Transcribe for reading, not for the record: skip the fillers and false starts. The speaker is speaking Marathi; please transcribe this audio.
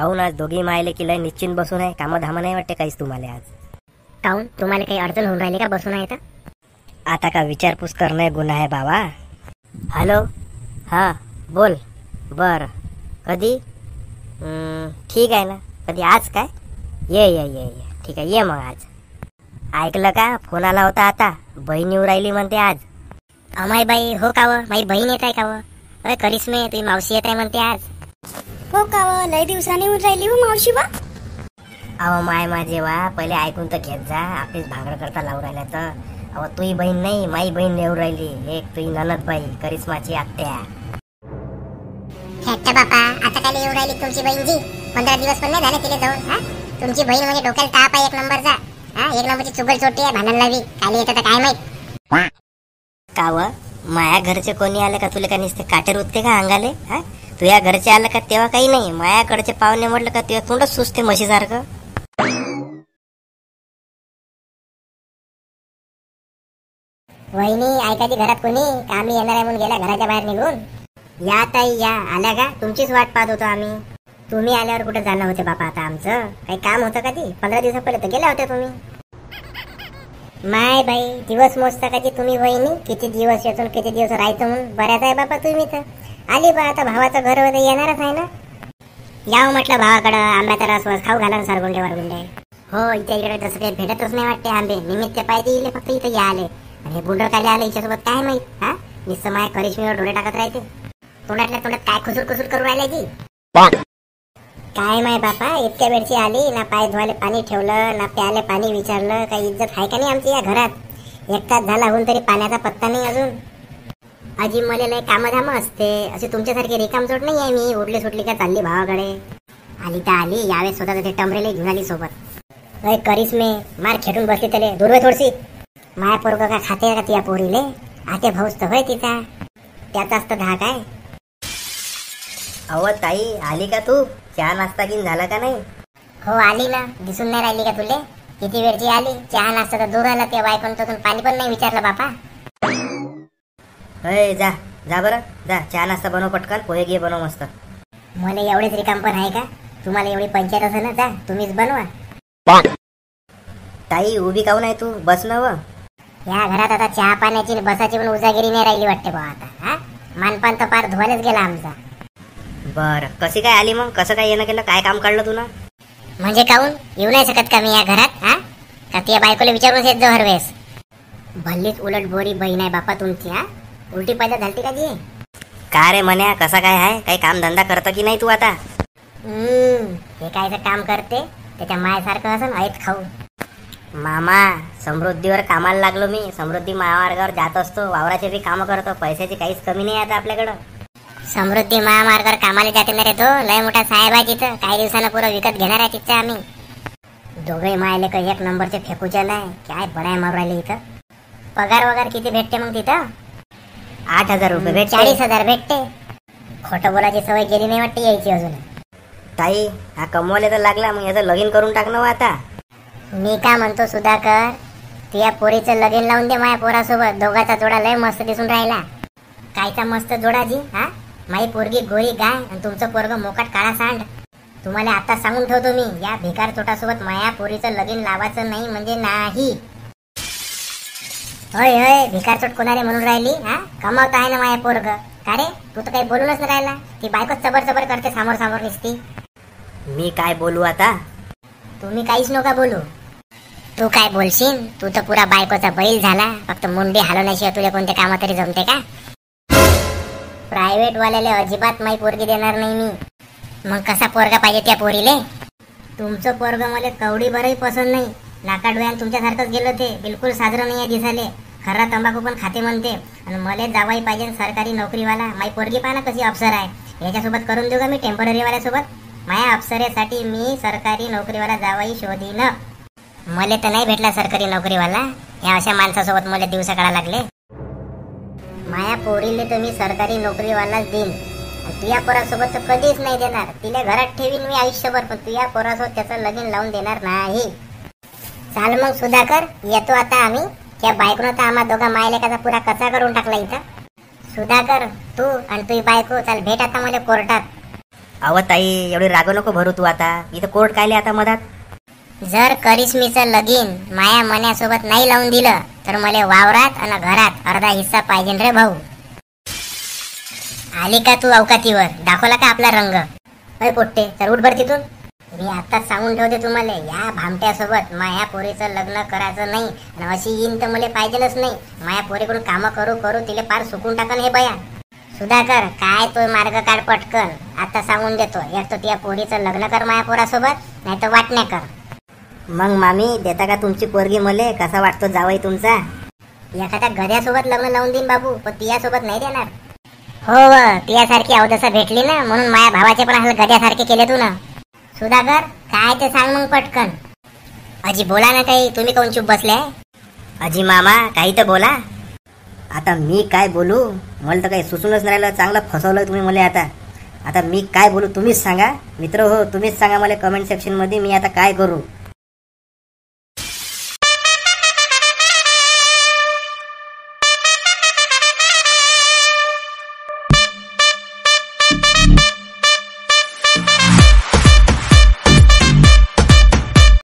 काहून आज दोघी मायले की लय निश्चिंत बसून आहे, कामं धामं नाही वाटते काहीच तुम्हाला आज? काहून तुम्हाला काही अडचण होऊन राहिली का बसून आहे तर? आता का विचारपूस करणं गुन्हा आहे बाबा? हॅलो, हां बोल. बरं, कधी? ठीक आहे ना, कधी? आज काय? ये ये ये ये ठीक आहे, ये मग आज. ऐकलं का, फोन आला होता आता, बहीण येऊ राहिली म्हणते आज. अमाय बाई, हो का व? माझी बहीण येत आहे का व? अरे करिश्मे, तुझी मावशी येत आहे म्हणते आज. हो का व? लय दिवसांनी येऊन राहिली हो मावशी बा. अहो माय माझे वा, पहिले ऐकून तर घेत जा, आपलीच भांगड करता लावून राहिल्या तर. अहो तुही बहीण नाही, माई बहीण येऊ राहिली, एक तुही ननद बाई, करिश्माची आत्या. हट्ट बापा, आता काय येऊ राहिली तुमची बहीणजी? 15 दिवस पण नाही झाले तिला जाऊन. हा, तुमची बहीण म्हणजे डोक्याला ताप आहे एक नंबरचा. हा, एक नंबरची चुगल चोटी आहे, भांडण लावी. काली येतं तर काय माहित. का व, माया घरचे कोणी आले का तुला का नुसते काटेर उठते का अंगाले? हा, तुझ्या घरचे आलं का तेव्हा काही नाही, मायाकडचे पाहुणे म्हटलं का तेव्हा तोंडच सुचते म्हशीसारखं. वहिनी ऐकायची घरात कोणी का? आम्ही येणार आहे म्हणून गेल्या घराच्या बाहेर निघून. या ताई या, आल्या का? तुमचीच वाट पाहत होतो आम्ही. तुम्ही आल्यावर कुठे जाणं होते बापा आता आमचं? काही काम होतं का? ती 15 दिवसा पहिले तर गेल्या होत्या तुम्ही. माय बाई, दिवस मोजता का जी तुम्ही वहिनी? किती दिवस येतो किती दिवस राहायचं म्हणून. बऱ्याच आहे बापा तुम्ही तर. आली बा आता, भावाचं घर वगैरे येणारच आहे ना. याव म्हटलं भावाकडं, आंब्याचा रस खाऊ घाला सरगुंडे वरगुंडे. हो, इथे इकडे तसं काही भेटतच नाही वाटते आंबे. निमित्त पाहिजे इले फक्त इथं या आले. आणि हे बुंडर काले आले हिच्यासोबत काय माहित. हा, नुसतं माया करिश्मीवर डोळे टाकत राहते. तोंडातल्या तोंडात काय खुसूर खुसूर करू राहिल्या जी? काय माय बापा, इतक्या वेळची आली ना, पाय धुवायला पाणी ठेवलं ना, प्यायला पाणी विचारलं. काही इज्जत आहे का नाही आमची या घरात? एक तास झाला होऊन तरी पाण्याचा पत्ता नाही अजून. अजी मला लय कामधाम असते, असे तुमच्यासारखे रिकामजोड नाही आहे मी. उठली सुटली का चालली भावाकडे. आली तर आली, यावेळेस स्वतः ते टमरेले घेऊन आली सोबत. अरे करिश्मे, मार खेटून बसली त्याले, दूर वे थोडीशी. माया पोरग का खाते का तिया पोरीले? आते भाऊच तर होय तिचा, त्याचाच तर धाक आहे. अहो ताई, आली का तू? चहा नाश्ता घेऊन झाला का नाही? हो आली ना, दिसून नाही राहिली का तुले? किती वेळची आली, चहा नाश्ता तर दूर आला. ते बायकोन तून पाणी पण नाही विचारलं बापा. अय जा जा बरं, जा चहा नाश्ता बनव पटकन, पोहे घे बनव मस्त. मला एवढेच रिकाम पण आहे का? तुम्हाला एवढी पंचायत असेल ना, जा तुम्हीच बनवा. ताई उभी काहून आहे तू? बस ना व. या घरात आता चहा पाण्याची बसाची पण उजागिरी नाही राहिली वाटते बा आता. हा, मानपान तर पार धुवायलाच गेला आमचा. बर, कशी काय आली मग? कसं काय येणं केलं? काय काम काढलं तुला? म्हणजे काहून येऊ नाही शकत का मी या घरात? हा, का त्या बायकोला विचारून येत जाऊ हर वेळेस? भल्लीच उलट बोरी बहीण आहे बापा तुमची. हा, उलटी पैदा झालती का जी? का रे म्हण्या, कसा काय आहे? काही काम धंदा करतो की नाही तू आता? हे कायचं काम करते? त्याच्या मायासारखं असं ऐत खाऊ. मामा, समृद्धीवर कामाला लागलो मी. समृद्धी महामार्गावर जात असतो, वावराचे बी कामं करतो. पैशाची काहीच कमी नाही आता आपल्याकडं. समृद्धी महामार्गावर कामाला जाते ना रे तो. लय मोठा साहेब आहे तिथं. काही दिवसानं पुरं विकत घेणार आहे तिथं आम्ही. दोघे मायले का एक नंबरचे फेकूचे नाही. काय बडाय मारू राहिले इथं. पगार वगैरे किती भेटते मग तिथं? 8,000 रुपये भेटते. 40,000 भेटते. खोटं बोलायची सवय गेली नाही वाटते यायची अजून. ताई, हा कमवायला तर लागला, मग याचं लगीन करून टाकणं आता. मी का म्हणतो सुधाकर, तुझ्या पोरीचं लगीन लावून दे माझ्या पोरासोबत. दोघाचा जोडा लय मस्त दिसून राहिला. कायचा मस्त जोडा जी? हा, माझी पोरगी गोरी गाय आणि तुमचं पोरग मोकाट काळा सांड. तुम्हाला आता सांगून ठेवतो मी, या भिकार चोटासोबत माया पोरीचं लगीन लावायचं नाही म्हणजे नाही. होय होय, भिकार चोट कोणारे म्हणून राहिली? हा, कमावत आहे ना माया पोरग. का रे, तू तर काही बोलूनच नाही राहिला. ती बायकोच चबर चबर करते समोर समोर निसती. मी काय बोलू आता? तुम्ही काहीच नका बोलू. तू काय बोलशील? तू तर पुरा बायकोचा बैल झाला. फक्त मुंडी हलवण्याशिवाय तुला कोणते काम तरी जमते का? प्रायव्हेट वाल्याला अजिबात माही पोरगी देणार नाही मी. मग कसा पोरगा पाहिजे त्या पोरीले? तुमचं पोरग मला कवडी बरंही पसंत नाही. नाका डोळ्यान तुमच्यासारखंच गेलं ते. बिलकुल साजरं नाही आहे दिसाले. खरा तंबाखू पण खाते म्हणते. आणि मला जावाई पाहिजे सरकारी नोकरीवाला. माई पोरगी पाहा कशी अफसर आहे. याच्यासोबत करून देऊ का मी टेम्पररी वाल्यासोबत? माया अफसरेसाठी मी सरकारी नोकरीवाला जावाई शोधीन. मला तर नाही भेटला सरकारी नोकरीवाला. या अशा माणसासोबत मला दिवसा काढा लागले. माया पोरीले तर मी सरकारी नोकरीवालाच देईन. तुझ्या पोरासोबत तर कधीच नाही देणार. तिला घरात ठेवीन मी आयुष्यभर, पण तुझ्या पोरासोबत त्याचं लगीन लावून देणार नाही. चाल मग सुधाकर, येतो आता आम्ही. त्या बायकोनं तर आम्हा दोघा मायलेकाचा पुरा कचरा करून टाकला इथं. सुधाकर, तू आणि तुझी बायको चाल भेट आता मला कोर्टात. अहो ताई, एवढी राग नको भरू तू आता. इथं कोर्ट कायले आता मधात. जर करिश्मीचं लगीन माया मन्यासोबत नाही लावून दिलं तर मला वावरात आणि घरात अर्धा हिस्सा पाहिजे रे भाऊ. आली का तू अवकातीवर? दाखवला का आपला रंग? अरे पोट्टे, तर उठ बर तिथून. मी आताच सांगून ठेवते तुम्हाला, या भामट्यासोबत माया पोरीचं लग्न करायचं नाही. आणि अशी येईन तर मला पाहिजेलच नाही. माया पोरीकडून कामं करू करू तिला पार सुकून टाकन हे बया. सुधाकर, काय तो मार्ग काढ पटकन. आता सांगून देतो, एक तर त्या पोरीचं लग्न कर माया पोरासोबत, नाही तर वाटण्या कर. मग मामी, देता का तुमची पोरगी मले? कसा वाटतो जावई तुमचा? एखाद्या गध्यासोबत लग्न लावून देईन बाबू, पण तियासोबत नाही देणार. हो व, तियासारखी अवदसा भेटली ना, म्हणून माया भावाचे पण हाल गध्यासारखे केले तू ना. सुधाकर, काय ते सांग मग पटकन. अजी बोला ना काही, तुम्ही काऊन चुप बसले? अजी मामा, काही तर बोला. आता मी काय बोलू? मला तर काही सुचूनच नाही राहिलं. चांगलं फसवलं तुम्ही मला. आता मी काय बोलू तुम्हीच सांगा. मित्र हो, तुम्हीच सांगा मला कमेंट सेक्शन मध्ये, मी आता काय करू.